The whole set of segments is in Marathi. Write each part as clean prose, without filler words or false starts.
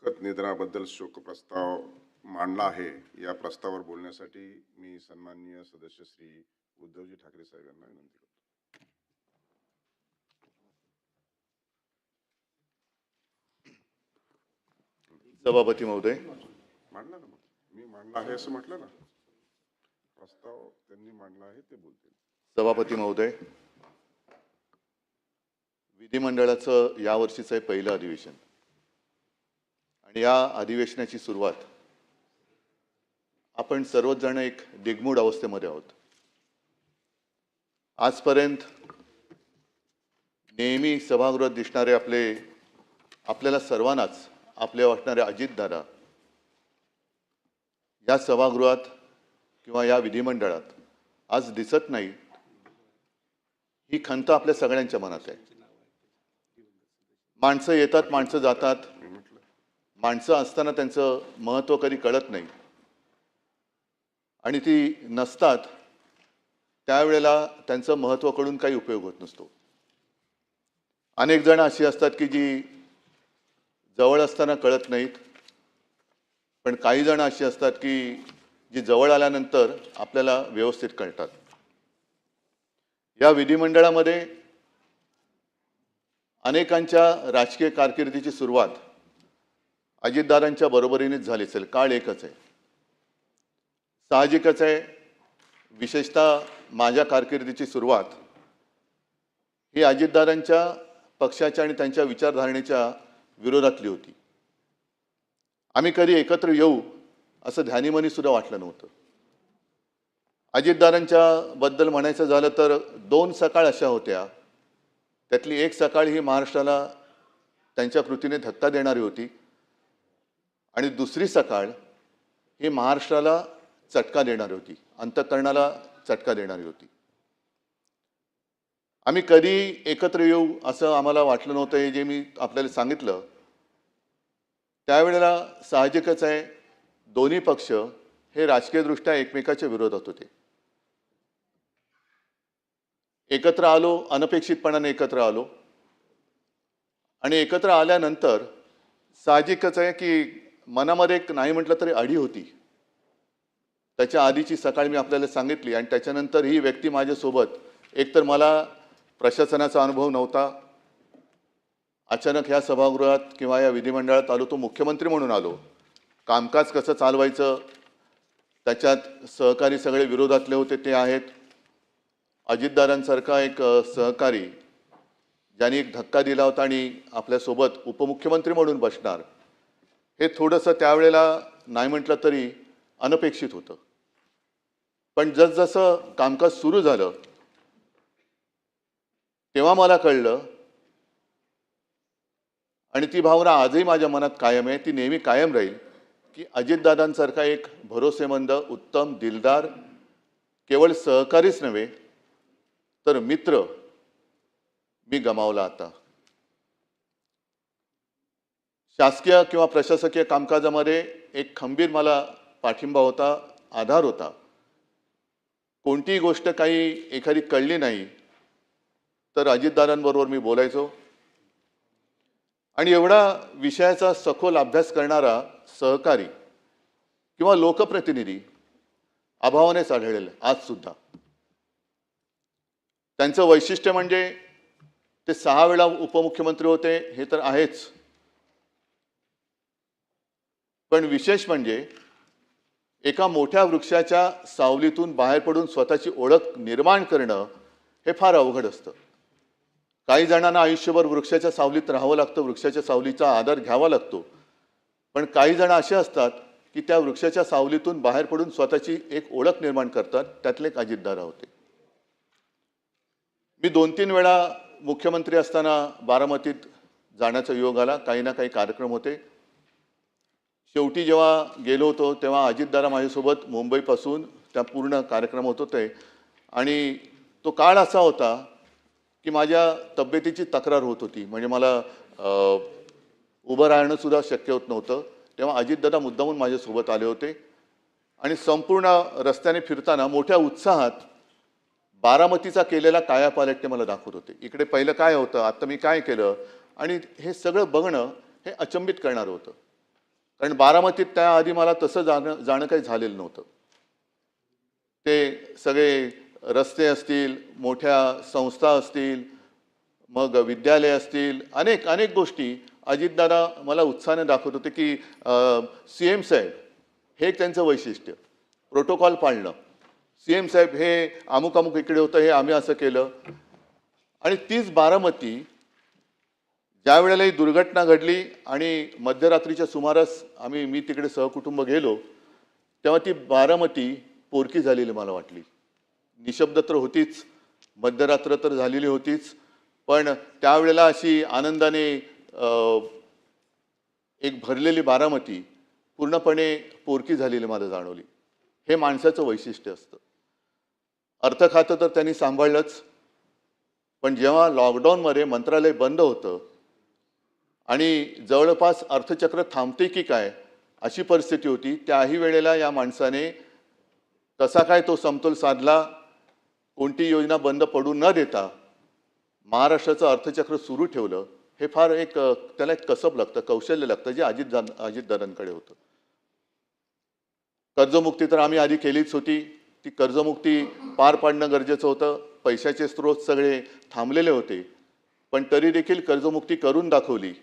दुःखद निधनाबद्दल शोकप्रस्ताव मांडला आहे. या प्रस्तावावर बोलण्यासाठी मी सन्माननीय सदस्य श्री उद्धवजी ठाकरे साहेब यांना विनंती करतो. सभापती महोदय, मांडला ना, मग मी मांडला आहे असं म्हटलं ना. प्रस्ताव त्यांनी मांडला आहे ते बोलतील. सभापती महोदय, विधिमंडळाचं यावर्षीचं आहे पहिलं अधिवेशन आणि या अधिवेशनाची सुरुवात आपण सर्वच जण एक दिग्मूढ अवस्थेमध्ये आहोत. आजपर्यंत नेहमी सभागृहात दिसणारे आपल्याला सर्वांनाच आपले वाटणारे अजितदादा या सभागृहात किंवा या विधिमंडळात आज दिसत नाही, ही खंत आपल्या सगळ्यांच्या मनात आहे. माणसं येतात, माणसं जातात, माणसं असताना त्यांचं महत्त्व कधी कळत नाही आणि ती नसतात त्यावेळेला त्यांचं महत्त्व कळून काही उपयोग होत नसतो. अनेक जण अशी असतात की जी जवळ असताना कळत नाहीत, पण काही जण अशी असतात की जी जवळ आल्यानंतर आपल्याला व्यवस्थित कळतात. या विधिमंडळामध्ये अनेकांच्या राजकीय कारकिर्दीची सुरुवात अजितदादांच्या बरोबरीनेच झाली असेल. काळ एकच आहे, साहजिकच आहे. विशेषतः माझ्या कारकिर्दीची सुरुवात ही अजितदादांच्या पक्षाच्या आणि त्यांच्या विचारधारणेच्या विरोधातली होती. आम्ही कधी एकत्र येऊ असं ध्यानीमनी सुद्धा वाटलं नव्हतं. अजितदादांच्या बद्दल म्हणायचं झालं तर 2 सकाळ अशा होत्या, त्यातली एक सकाळ ही महाराष्ट्राला त्यांच्या कृतीने धक्का देणारी होती आणि दुसरी सकाळ ही महाराष्ट्राला चटका देणारी होती, अंतःकरणाला चटका देणारी होती. आम्ही कधी एकत्र येऊ असं आम्हाला वाटलं नव्हतं. हे जे मी आपल्याला सांगितलं त्यावेळेला साहजिकच आहे, दोन्ही पक्ष हे राजकीयदृष्ट्या एकमेकाच्या विरोधात होते. एकत्र आलो, अनपेक्षितपणाने एकत्र आलो आणि एकत्र आल्यानंतर साहजिकच आहे की मनामध्ये एक नाही म्हटलं तरी अढी होती. त्याच्या आधीची सकाळ मी आपल्याला सांगितली आणि त्याच्यानंतर ही व्यक्ती माझ्यासोबत. एकतर मला प्रशासनाचा अनुभव नव्हता, अचानक ह्या सभागृहात किंवा या विधिमंडळात आलो, तो मुख्यमंत्री म्हणून आलो. कामकाज कसं चालवायचं त्याच्यात सहकारी सगळे विरोधातले होते ते आहेत. अजितदादांसारखा एक सहकारी ज्यांनी एक धक्का दिला होता आणि आपल्यासोबत उपमुख्यमंत्री म्हणून बसणार, हे थोडंसं त्यावेळेला नाही म्हटलं तरी अनपेक्षित होतं. पण जसजसं कामकाज सुरू झालं तेव्हा मला कळलं आणि ती भावना आजही माझ्या मनात कायम आहे, ती नेहमी कायम राहील की अजितदादांसारखा एक भरोसेमंद, उत्तम, दिलदार केवळ सहकारीच नव्हे तर मित्र मी गमावला. आता शासकीय किंवा प्रशासकीय कामकाजामध्ये एक खंबीर मला पाठिंबा होता, आधार होता. कोणतीही गोष्ट काही एखादी कळली नाही तर अजितदादांबरोबर मी बोलायचो आणि एवढा विषयाचा सखोल अभ्यास करणारा सहकारी किंवा लोकप्रतिनिधी अभावानेच आढळेल आज सुद्धा. त्यांचं वैशिष्ट्य म्हणजे ते 6 वेळा उपमुख्यमंत्री होते हे तर आहेच, पण विशेष म्हणजे एका मोठ्या वृक्षाच्या सावलीतून बाहेर पडून स्वतःची ओळख निर्माण करणं हे फार अवघड असतं. काही जणांना आयुष्यभर वृक्षाच्या सावलीत राहावं लागतं, वृक्षाच्या सावलीचा आदर घ्यावा लागतो, पण काही जण असे असतात की त्या वृक्षाच्या सावलीतून बाहेर पडून स्वतःची एक ओळख निर्माण करतात. त्यातले एक अजितदादा होते. मी 2-3 वेळा मुख्यमंत्री असताना बारामतीत जाण्याचा योग आला. काही ना काही कार्यक्रम होते. शेवटी जेव्हा गेलो होतो तेव्हा अजितदादा माझ्यासोबत मुंबईपासून त्या पूर्ण कार्यक्रम होत होते आणि तो काळ असा होता की माझ्या तब्येतीची तक्रार होत होती. म्हणजे मला उभं राहणं सुद्धा शक्य होत नव्हतं. तेव्हा अजितदादा मुद्दामून माझ्यासोबत आले होते आणि संपूर्ण रस्त्याने फिरताना मोठ्या उत्साहात बारामतीचा केलेला कायापालट ते मला दाखवत होते. इकडे पहिलं काय होतं, आता मी काय केलं, आणि हे सगळं बघणं हे अचंबित करणारं होतं. कारण बारामतीत त्याआधी मला तसं जाणं काही झालेलं नव्हतं. ते सगळे रस्ते असतील, मोठ्या संस्था असतील, मग विद्यालय असतील, अनेक अनेक गोष्टी अजितदादा मला उत्साहाने दाखवत होते की CM साहेब हे एक त्यांचं वैशिष्ट्य, प्रोटोकॉल पाळणं. CM साहेब हे अमुक अमुक इकडे होतं, हे आम्ही असं केलं. आणि तीच बारामती ज्या वेळेला ही दुर्घटना घडली आणि मध्यरात्रीच्या सुमारास मी तिकडे सहकुटुंब गेलो, तेव्हा ती बारामती पोरकी झालेली मला वाटली. निशब्द तर होतीच, मध्यरात्र तर झालेली होतीच, पण त्यावेळेला अशी आनंदाने एक भरलेली बारामती पूर्णपणे पोरकी झालेली मला जाणवली. हे माणसाचं वैशिष्ट्य असतं. अर्थ खातं तर त्यांनी सांभाळलंच, पण जेव्हा लॉकडाऊनमध्ये मंत्रालय बंद होतं आणि जवळपास अर्थचक्र थांबते की काय अशी परिस्थिती होती, त्याही वेळेला या माणसाने कसा काय तो समतोल साधला, कोणती योजना बंद पडू न देता महाराष्ट्राचं अर्थचक्र सुरू ठेवलं. हे फार एक त्याला एक कसब लागतं, कौशल्य लागतं, जे अजितदादांकडे होतं. कर्जमुक्ती तर आम्ही आधी केलीच होती. ती कर्जमुक्ती पार पाडणं गरजेचं होतं. पैशाचे स्रोत सगळे थांबलेले होते, पण तरी देखील कर्जमुक्ती करून दाखवली.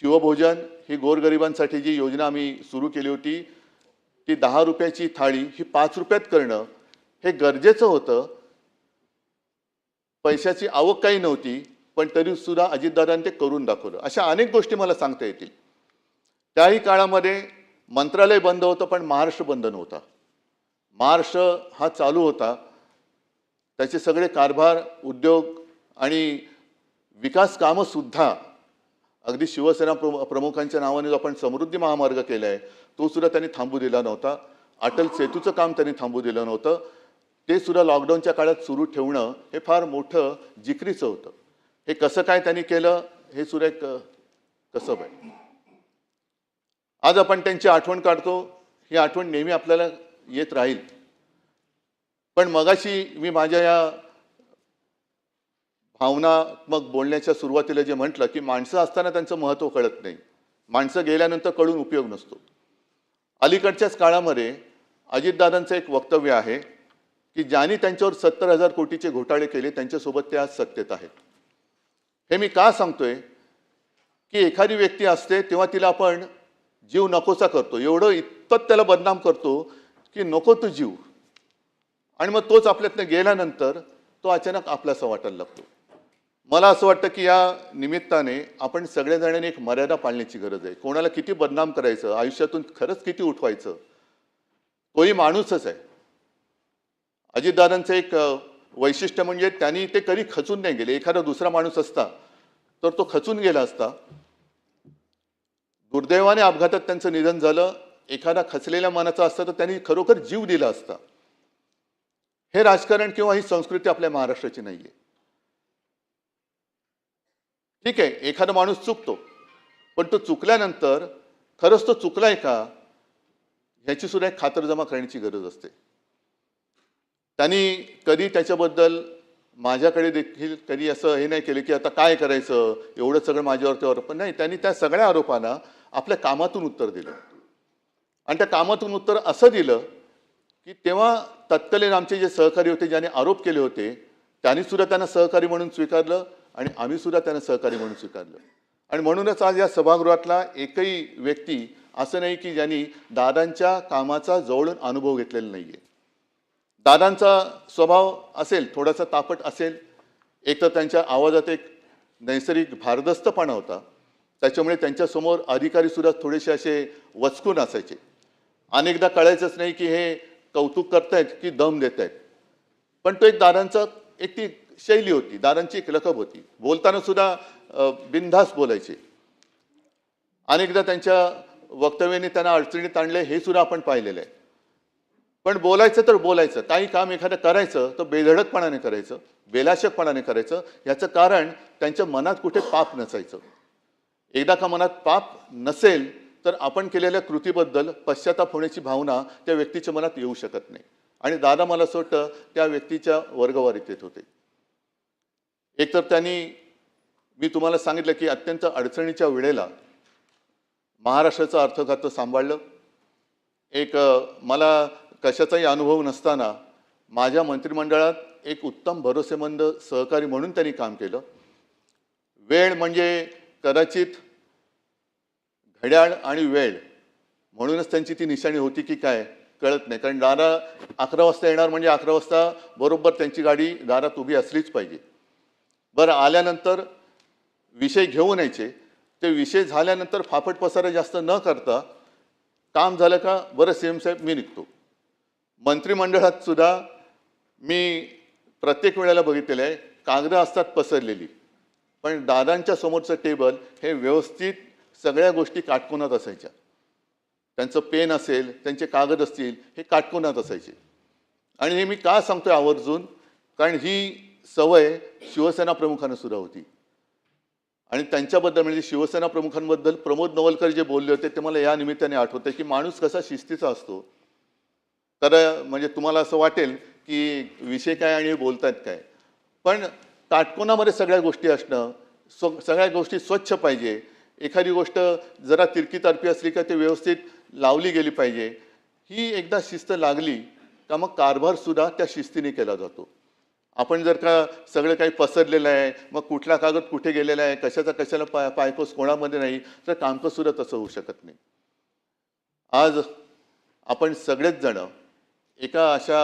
शिवभोजन ही गोरगरिबांसाठी जी योजना आम्ही सुरू केली होती, ती 10 रुपयाची थाळी ही 5 रुपयात करणं हे गरजेचं होतं. पैशाची आवक काही नव्हती, पण तरी सुद्धा अजितदादांनी ते करून दाखवलं. अशा अनेक गोष्टी मला सांगता येतील. त्याही काळामध्ये मंत्रालय बंद होतं, पण महाराष्ट्र बंद नव्हता. महाराष्ट्र हा चालू होता. त्याचे सगळे कारभार, उद्योग आणि विकास कामं सुद्धा अगदी शिवसेना प्रमुखांच्या नावाने जो आपण समृद्धी महामार्ग केला आहे, तो सुद्धा त्यांनी थांबू दिला नव्हता. अटल सेतूचं काम त्यांनी थांबू दिलं नव्हतं. ते सुद्धा लॉकडाऊनच्या काळात सुरू ठेवणं हे फार मोठं जिकरीचं होतं. हे कसं काय त्यांनी केलं हे सुद्धा एक कसब आहे. आज आपण त्यांची आठवण काढतो, ही आठवण नेहमी आपल्याला येत राहील. पण मगाशी मी माझ्या या भावनात्मक बोलण्याच्या सुरुवातीला जे म्हटलं की माणसं असताना त्यांचं महत्त्व कळत नाही, माणसं गेल्यानंतर कळून उपयोग नसतो. अलीकडच्याच काळामध्ये अजितदादांचं एक वक्तव्य आहे की ज्यांनी त्यांच्यावर 70,000 कोटीचे घोटाळे केले त्यांच्यासोबत ते आज सत्तेत आहेत. हे मी का सांगतोय की एखादी व्यक्ती असते तेव्हा तिला आपण जीव नकोसा करतो, एवढं इतपत त्याला बदनाम करतो की नको तो जीव, आणि मग तोच आपल्यातनं गेल्यानंतर तो अचानक आपलासा वाटायला लागतो. मला असं वाटतं की या निमित्ताने आपण सगळ्या जणांनी एक मर्यादा पाळण्याची गरज आहे. कोणाला किती बदनाम करायचं, आयुष्यातून खरंच किती उठवायचं, तोही माणूसच आहे. अजितदादांचं एक वैशिष्ट्य म्हणजे त्यांनी ते कधी खचून नाही गेले. एखादा दुसरा माणूस असता तर तो खचून गेला असता. दुर्दैवाने अपघातात त्यांचं निधन झालं. एखादा खचलेल्या मनाचा असता तर त्यांनी खरोखर जीव दिला असता. हे राजकारण किंवा ही संस्कृती आपल्या महाराष्ट्राची नाहीये. ठीक आहे, एखादा माणूस चुकतो, पण तो चुकल्यानंतर खरंच तो चुकलाय का ह्याची सुद्धा एक खातरजमा करण्याची गरज असते. त्यांनी कधी त्याच्याबद्दल माझ्याकडे देखील कधी असं हे नाही केलं की आता काय करायचं, एवढं सगळं माझ्यावरती आरोप नाही. त्यांनी त्या सगळ्या आरोपांना आपल्या कामातून उत्तर दिलं, आणि त्या कामातून उत्तर असं दिलं की तेव्हा तत्कालीन आमचे जे सहकारी होते, ज्यांनी आरोप केले होते, त्यांनी सुद्धा त्यांना सहकारी म्हणून स्वीकारलं आणि आम्ही सुद्धा त्यांना सहकारी म्हणून स्वीकारलं. आणि म्हणूनच आज या सभागृहातला एकही व्यक्ती असं नाही की ज्यांनी दादांच्या कामाचा जवळून अनुभव घेतलेला नाहीये. दादांचा स्वभाव असेल, थोडासा तापट असेल, एक तर त्यांच्या आवाजात एक नैसर्गिक भारदस्तपणा होता, त्याच्यामुळे त्यांच्यासमोर अधिकारी सुद्धा थोडेसे असे वचकून असायचे. अनेकदा कळायचंच नाही की हे कौतुक करतायत की दम देत आहेत. पण तो एक दादांचा एक ती शैली होती, दादांची एक लकब होती. बोलताना सुद्धा बिनधास्त बोलायचे. अनेकदा त्यांच्या वक्तव्याने त्यांना अडचणीत आणले हे सुद्धा आपण पाहिलेलं आहे. पण बोलायचं तर बोलायचं, काही काम एखादं करायचं तर बेधडकपणाने करायचं, बेलाशकपणाने करायचं. याचं कारण त्यांच्या मनात कुठे पाप नसायचं. एकदा का मनात पाप नसेल तर आपण केलेल्या कृतीबद्दल पश्चाताप होण्याची भावना त्या व्यक्तीच्या मनात येऊ शकत नाही. आणि दादा मला असं वाटतं त्या व्यक्तीच्या वर्गवारीत येत होते. एकतर त्यांनी, मी तुम्हाला सांगितलं की अत्यंत अडचणीच्या वेळेला महाराष्ट्राचं अर्थखातं सांभाळलं. मला कशाचाही अनुभव नसताना माझ्या मंत्रिमंडळात एक उत्तम भरोसेमंद सहकारी म्हणून त्यांनी काम केलं. वेळ म्हणजे कदाचित घड्याळ आणि वेळ म्हणूनच त्यांची ती निशाणी होती की काय कळत नाही. कारण दारा 11 वाजता येणार म्हणजे 11 वाजता बरोबर त्यांची गाडी दारात उभी असलीच पाहिजे. बरं, आल्यानंतर विषय घेऊन यायचे. ते विषय झाल्यानंतर फाफट पसारा जास्त न करता काम झालं का बरं सीएम साहेब मी निघतो. मंत्रिमंडळात सुद्धा मी प्रत्येक वेळेला बघितलेलं आहे, कागदं असतात पसरलेली, पण दादांच्या समोरचं टेबल हे व्यवस्थित सगळ्या गोष्टी काटकोनात असायच्या. त्यांचं पेन असेल, त्यांचे कागद असतील, हे काटकोनात असायचे. आणि हे मी का सांगतोय आवर्जून, कारण ही सवय शिवसेना प्रमुखांना सुद्धा होती. आणि त्यांच्याबद्दल म्हणजे शिवसेना प्रमुखांबद्दल प्रमोद नवलकर जे बोलले होते ते मला या निमित्ताने आठवते की माणूस कसा शिस्तीचा असतो. तर म्हणजे तुम्हाला असं वाटेल की विषय काय आणि बोलतायत काय, पण काटकोनामध्ये सगळ्या गोष्टी असणं, सगळ्या गोष्टी स्वच्छ पाहिजे. एखादी गोष्ट जरा तिरकी तारपी असली का ते व्यवस्थित लावली गेली पाहिजे. ही एकदा शिस्त लागली का मग कारभार सुद्धा त्या शिस्तीने केला जातो. आपण जर का सगळं काही पसरलेलं आहे, मग कुठला कागद कुठे गेलेला आहे, कशाचा कशाला पायपोस कोणामध्ये नाही, तर कामकाज सुद्धा तसं होऊ शकत नाही. आज आपण सगळेच जण एका अशा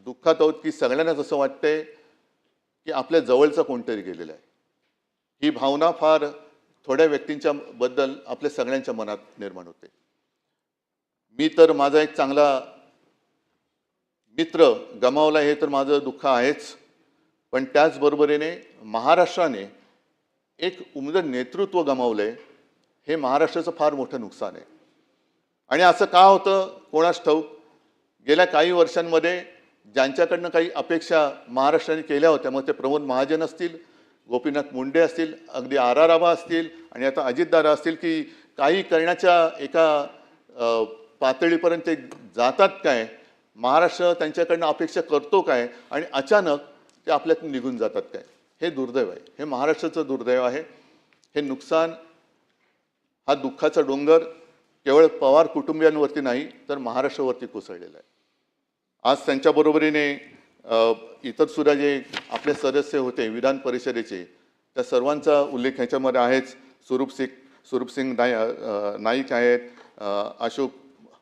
दुःखात आहोत की सगळ्यांनाच असं वाटतंय की आपल्या जवळचं कोणतरी गेलेलं आहे. ही भावना फार थोड्या व्यक्तींच्या बद्दल आपल्या सगळ्यांच्या मनात निर्माण होते. मी तर माझा एक चांगला मित्र गमावला हे तर माझं दुःख आहेच, पण त्याचबरोबरीने महाराष्ट्राने एक उमदं नेतृत्व गमावलंय हे महाराष्ट्राचं फार मोठं नुकसान आहे. आणि असं का होतं कोणास ठाऊक. गेल्या काही वर्षांमध्ये ज्यांच्याकडनं काही अपेक्षा महाराष्ट्राने केल्या होत्या, मग ते प्रमोद महाजन असतील, गोपीनाथ मुंडे असतील, अगदी RR आबा असतील आणि आता अजितदादा असतील, की काही करण्याच्या एका पातळीपर्यंत ते जातात काय, महाराष्ट्र त्यांच्याकडनं अपेक्षा करतो काय आणि अचानक ते आपल्यातून निघून जातात काय. हे दुर्दैव आहे. हे महाराष्ट्राचं दुर्दैव आहे. हे नुकसान, हा दुःखाचा डोंगर केवळ पवार कुटुंबियांवरती नाही तर महाराष्ट्रावरती कोसळलेला आहे. आज त्यांच्या बरोबरीने इतर सुद्धा जे आपले सदस्य होते विधान परिषदेचे, त्या सर्वांचा उल्लेख ह्याच्यामध्ये आहेच. स्वरूपसिंग नाईक आहेत, अशोक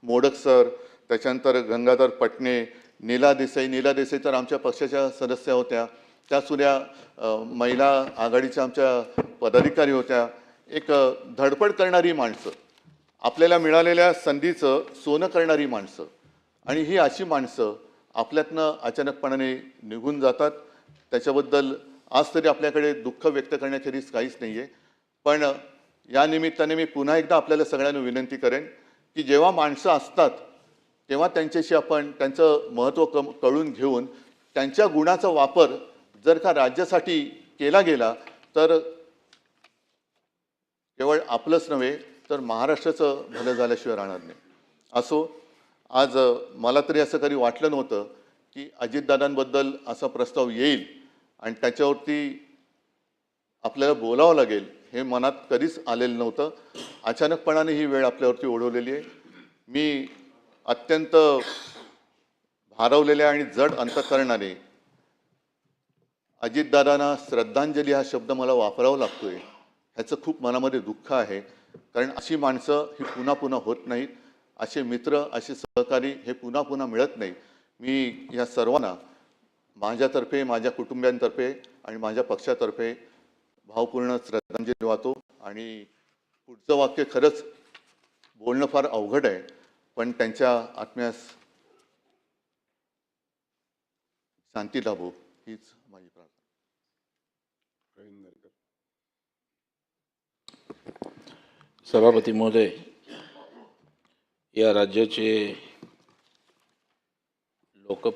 मोडक सर, त्याच्यानंतर गंगाधर पटणे, नीला देसाई तर आमच्या पक्षाच्या सदस्य होत्या. त्यासुद्धा महिला आघाडीच्या आमच्या पदाधिकारी होत्या. एक धडपड करणारी माणसं, आपल्याला मिळालेल्या संधीचं सोनं करणारी माणसं, आणि ही अशी माणसं आपल्यातनं अचानकपणाने निघून जातात. त्याच्याबद्दल आज तरी आपल्याकडे दुःख व्यक्त करण्याखेरीज काहीच नाही आहे. पण या निमित्ताने मी पुन्हा एकदा आपल्याला सगळ्यांना विनंती करेन की जेव्हा माणसं असतात तेव्हा त्यांच्याशी आपण त्यांचं महत्त्व कळून घेऊन त्यांच्या गुणाचा वापर जर का राज्यासाठी केला गेला तर केवळ आपलंच नव्हे तर महाराष्ट्राचं भलं झाल्याशिवाय राहणार नाही. असो, आज मला तरी असं कधी वाटलं नव्हतं की अजितदादांबद्दल असा प्रस्ताव येईल आणि त्याच्यावरती आपल्याला बोलावं लागेल हे मनात कधीच आलेलं नव्हतं. अचानकपणाने ही वेळ आपल्यावरती ओढवलेली आहे. मी अत्यंत भारावलेल्या आणि जड अंतःकरणाने अजितदादांना श्रद्धांजली हा शब्द मला वापरावा लागतोय, ह्याचं खूप मनामध्ये दुःख आहे. कारण अशी माणसं ही पुन्हा पुन्हा होत नाहीत. असे मित्र, असे सहकारी हे पुन्हा पुन्हा मिळत नाही. मी या सर्वांना माझ्यातर्फे, माझ्या कुटुंबियांतर्फे आणि माझ्या पक्षातर्फे भावपूर्ण श्रद्धांजली वाहतो. आणि पुढचं वाक्य खरंच बोलणं फार अवघड आहे, पण त्यांच्या आत्म्यास शांती लाभो हीच माझी प्रार्थना. सभापती महोदय, या राज्याचे